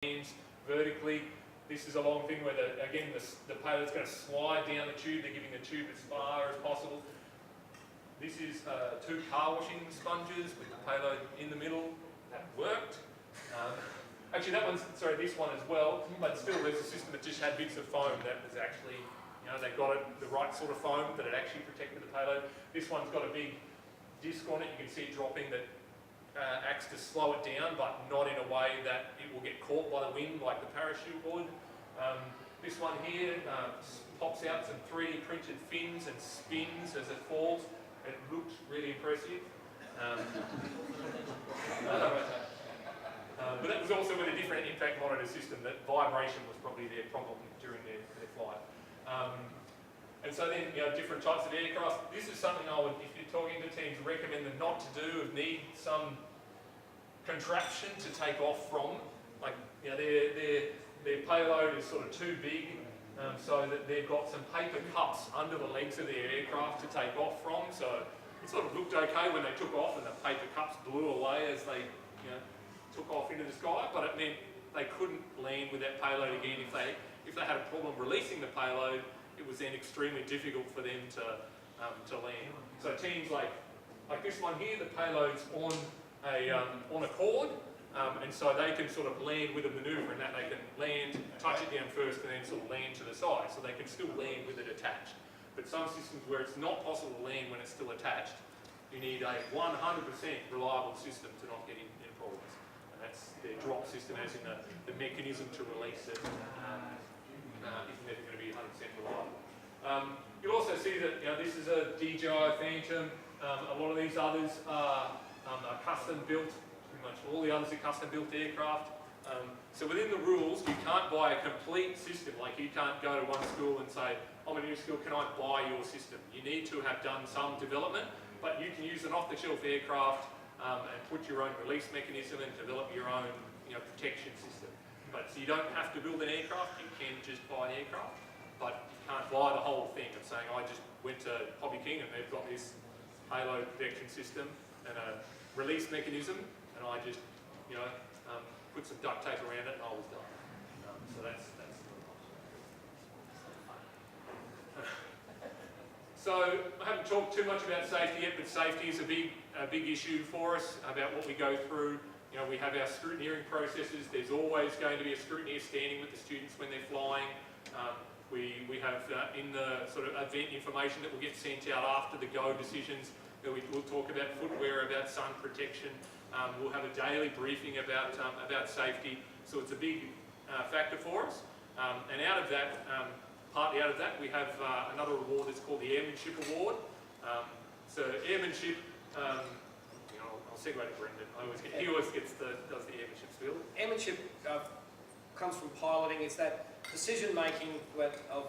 lands vertically. This is a long thing where, again, the payload's going to slide down the tube. They're giving the tube as far as possible. This is 2 car washing sponges with the payload in the middle. That worked. Actually, that one's, sorry, this one as well, but still there's a system that just had bits of foam that was actually, you know, they got it the right sort of foam that it actually protected the payload. This one's got a big disc on it. You can see it dropping that acts to slow it down, but not in a way that it will get caught by the wind like the parachute would. This one here pops out some 3D printed fins and spins as it falls. It looks really impressive. But that was also with a different impact monitor system, that vibration was probably their problem during their flight. And so then, you know, different types of aircraft. This is something I would, if you're talking to teams, recommend them not to do. Need some contraption to take off from. Like, you know, their payload is sort of too big, so that they've got some paper cups under the legs of their aircraft to take off from. So it sort of looked okay when they took off, and the paper cups blew away as they, you know, took off into the sky. But it meant they couldn't land with that payload again. If they had a problem releasing the payload, it was then extremely difficult for them to land. So teams like this one here, the payload's on a cord, and so they can sort of land with a manoeuvre, in that they can land, touch it down first, and then sort of land to the side. So they can still land with it attached. But some systems where it's not possible to land when it's still attached, you need a 100% reliable system to not get in problems. And that's their drop system, as in the mechanism to release it. Is never going to be 100% reliable. You'll also see that, you know, this is a Dji Phantom. A lot of these others are custom built. Pretty much all the others are custom built aircraft. So within the rules, you can't buy a complete system. Like, you can't go to one school and say, I'm a new school, can I buy your system? You need to have done some development, but you can use an off-the-shelf aircraft and put your own release mechanism and develop your own, you know, protection system. But so you don't have to build an aircraft, you can just buy an aircraft, but you can't buy the whole thing of saying, I just went to Hobby King and they've got this payload protection system and a release mechanism, and I just, you know, put some duct tape around it and I was done. So that's So I haven't talked too much about safety yet, but safety is a big issue for us about what we go through. You know, we have our scrutineering processes. There's always going to be a scrutineer standing with the students when they're flying. We have in the sort of event information that will get sent out after the go decisions, that we'll talk about footwear, about sun protection. We'll have a daily briefing about safety. So it's a big factor for us. And out of that, partly out of that, we have another award that's called the Airmanship Award. So Airmanship, you know, I'll segue to Brendan. He always does the airmanship spiel. Airmanship comes from piloting. It's that decision making of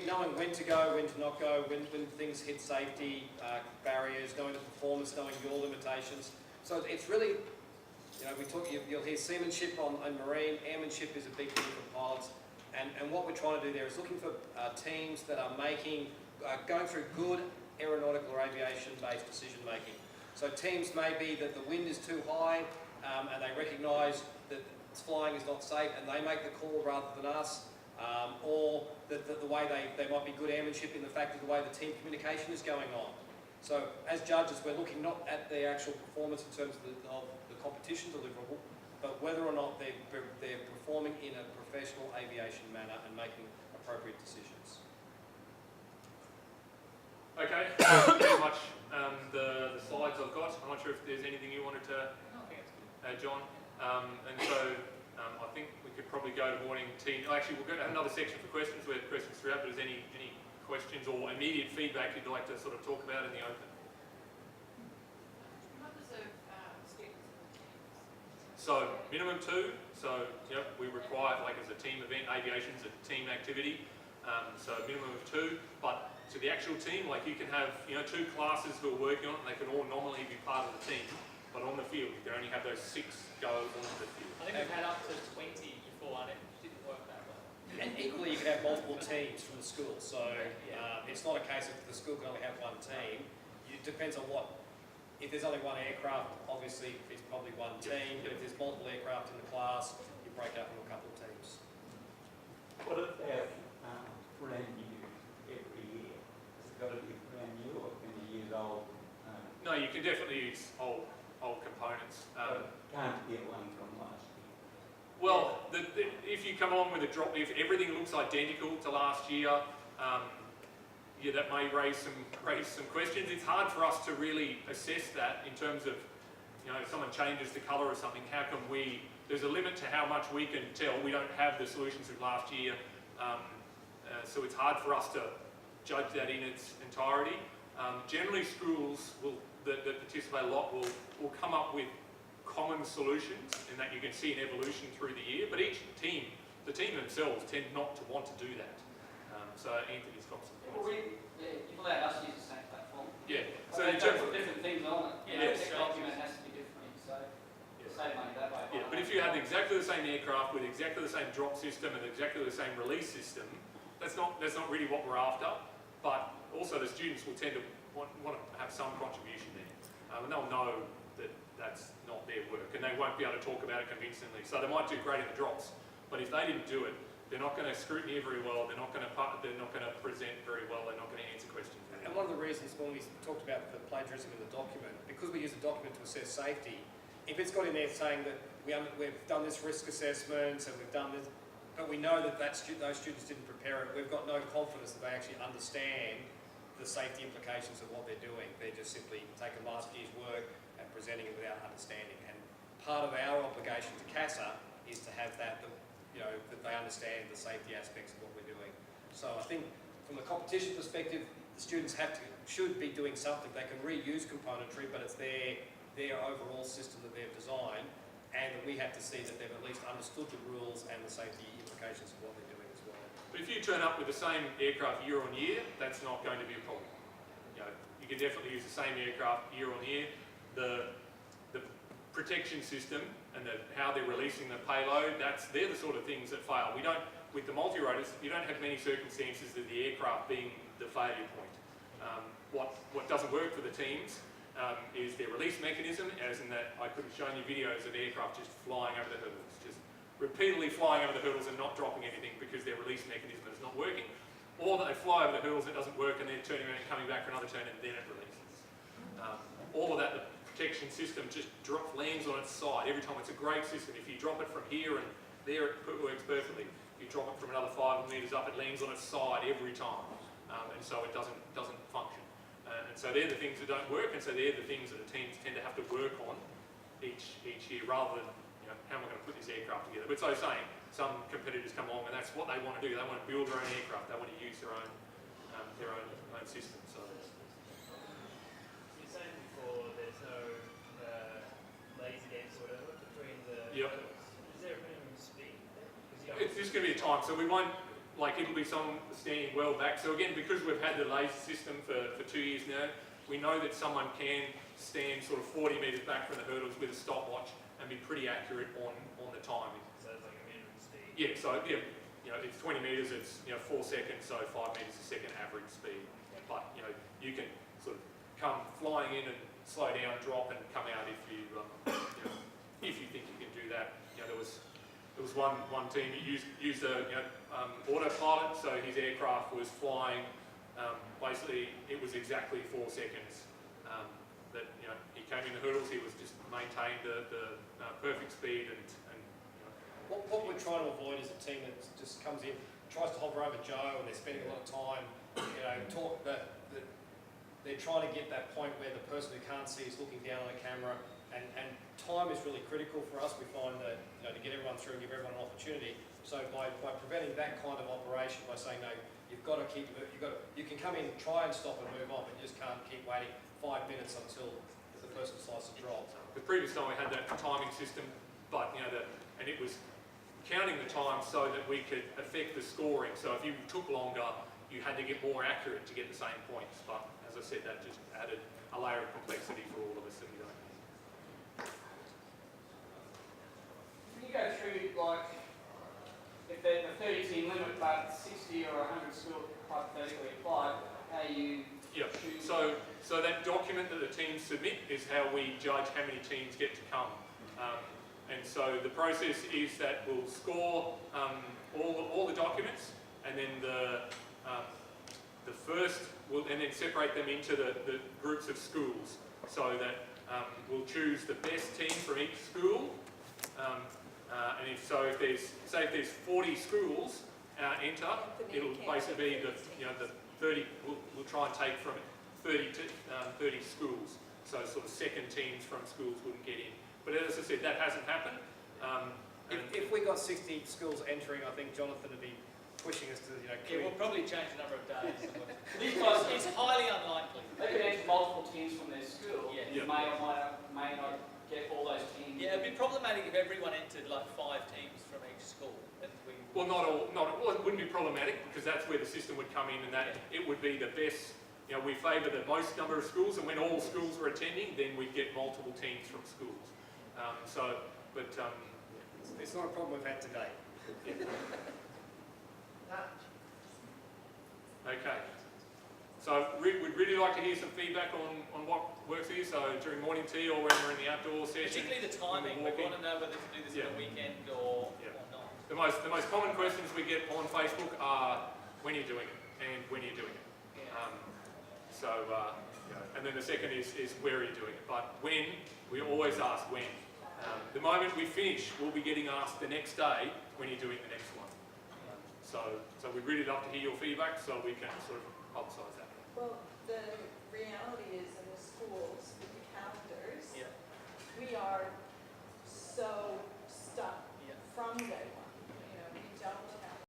knowing when to go, when to not go, when things hit safety barriers, knowing the performance, knowing your limitations. So it's really, you know, you'll hear seamanship on marine. Airmanship is a big thing for pilots. And what we're trying to do there is looking for teams that are going through good aeronautical or aviation-based decision making. So teams may be that the wind is too high and they recognise that flying is not safe and they make the call rather than us, or that the way they might be good airmanship in the fact of the way the team communication is going on. So as judges, we're looking not at the actual performance in terms of the competition deliverable, but whether or not they're performing in a professional aviation manner and making appropriate decisions. Okay, pretty much the slides I've got. I'm not sure if there's anything you wanted to add, John. And so I think we could probably go to morning tea. Actually, we'll go to another section for questions where questions throughout, but is any questions or immediate feedback you'd like to sort of talk about in the open? So minimum 2. So we require, like as a team event, aviation's a team activity. So minimum of 2. But to the actual team, like you can have 2 classes who are working on it, and they can all nominally be part of the team. But on the field, you can only have those 6 go onto the field. I think we've had up to 20 before, and it didn't work that well. And equally, you can have multiple teams from the school. So it's not a case of the school can only have one team. It depends on what. If there's only one aircraft, obviously it's probably one team. But if there's multiple aircraft in the class, you've use old components. Can't get one from last year. Well, if you come along with a drop, if everything looks identical to last year, yeah, that may raise some questions. It's hard for us to really assess that in terms of, you know, if someone changes the colour or something, how can we, there's a limit to how much we can tell. We don't have the solutions of last year, so it's hard for us to judge that in its entirety. Generally, schools that participate a lot will come up with common solutions, and that you can see an evolution through the year, but each team, the team themselves, tend not to want to do that. So Anthony's got some Well, points. you've allowed us to use the same platform. Yeah, So so they in don't terms put different things on it. Yeah, The that's tech document has to be different, so save money that way. yeah, but if you have exactly the same aircraft with exactly the same drop system and exactly the same release system, that's not really what we're after. But also the students will tend to want to have some contribution there, and they'll know that that's not their work, and they won't be able to talk about it convincingly. So they might do great in the drops, but if they didn't do it, they're not going to scrutiny very well. They're not going to present very well. They're not going to answer questions very And well. one of the reasons when we talked about the plagiarism in the document, because we use a document to assess safety, if it's got in there saying that we've done this risk assessment and we've done this, but we know that those students didn't prepare it, we've got no confidence that they actually understand the safety implications of what they're doing. They're just simply taking last year's work and presenting it without understanding. And part of our obligation to CASA is to have that they understand the safety aspects of what we're doing. So I think from the competition perspective, the students should be doing something. They can reuse componentry, but it's their overall system that they've designed, and we have to see that they've at least understood the rules and the safety implications of what they're doing as well. But if you turn up with the same aircraft year on year, that's not going to be a problem. You can definitely use the same aircraft year on year. The protection system and how they're releasing the payload, they're the sort of things that fail. With the multi-rotors, you don't have many circumstances of the aircraft being the failure point. What doesn't work for the teams is their release mechanism, as in that I could have shown you videos of aircraft just flying over the hurdles, just repeatedly flying over the hurdles and not dropping anything because their release mechanism is not working. Or that they fly over the hurdles, it doesn't work, and then turning around and coming back for another turn, and then it releases. All of that, the protection system just lands on its side every time. It's a great system. If you drop it from here and there, it works perfectly. If you drop it from another 5 metres up, it lands on its side every time, and so it doesn't function. And so they're the things that don't work, and so they're the things that the teams tend to have to work on each year, rather than how am I going to put this aircraft together. But so saying, some competitors come along and that's what they want to do. They want to build their own aircraft. They want to use their own system. So. You're saying before there's no laser games or whatever between the Yep. hurdles. Is there a minimum speed there? It's just going to be a time, so we won't, it'll be someone standing well back. So again, because we've had the laser system for 2 years now, we know that someone can stand sort of 40 metres back from the hurdles with a stopwatch and be pretty accurate on the timing. So it's like a minimum speed. Yeah, so it's 20 metres, it's 4 seconds, so 5 metres a second average speed. But you can sort of come flying in and slow down, drop, and come out if you if you think you can do that. There was one team that used a autopilot, so his aircraft was flying. Basically, it was exactly 4 seconds that he came in the hurdles. He was just maintained the perfect speed and What we're trying to avoid is a team that just comes in, tries to hover over Joe, and they're spending a lot of time, they're trying to get that point where the person who can't see is looking down on the camera, and time is really critical for us. We find that to get everyone through and give everyone an opportunity. So by preventing that kind of operation, by saying no, you can come in, try and stop and move on, but you just can't keep waiting 5 minutes until the person decides to drop. the previous time we had that timing system, but and it was counting the time so that we could affect the scoring. So if you took longer, you had to get more accurate to get the same points. But as I said, that just added a layer of complexity for all of us that we don't need. Can you go through, if there's a 30-team limit but 60 or 100 still hypothetically applied, how you choose? So that document that the teams submit is how we judge how many teams get to come. And so the process is that we'll score all the documents, and then the first and then separate them into the groups of schools, so that We'll choose the best team from each school. And if there's 40 schools enter, it'll basically be the 30. We'll try and take from 30 schools. So sort of second teams from schools wouldn't get in. But as I said, that hasn't happened. If we got 60 schools entering, I think Jonathan would be pushing us to, Yeah, we'll probably change the number of days. These guys, It's highly unlikely. they could enter multiple teams from their school. Yeah. You may or may not get all those teams. Yeah, it'd be problematic if everyone entered like 5 teams from each school. And we Well, it wouldn't be problematic because that's where the system would come in, and that it would be the best. We favour the most number of schools, and when all schools were attending, then we'd get multiple teams from schools. it's not a problem we've had today. Okay. So we'd really like to hear some feedback on what works for you. So during morning tea or when we're in the outdoor session. particularly the timing. We want to know whether to do this on a weekend or not. The most common questions we get on Facebook are when you're doing it and when you're doing it. And then the second is where are you doing it? But when, we always ask when. The moment we finish, we'll be getting asked the next day when you're doing the next one. So we'd really love to hear your feedback so we can sort of publicise that. Well, the reality is in the schools with the calendars, we are so stuck from day one.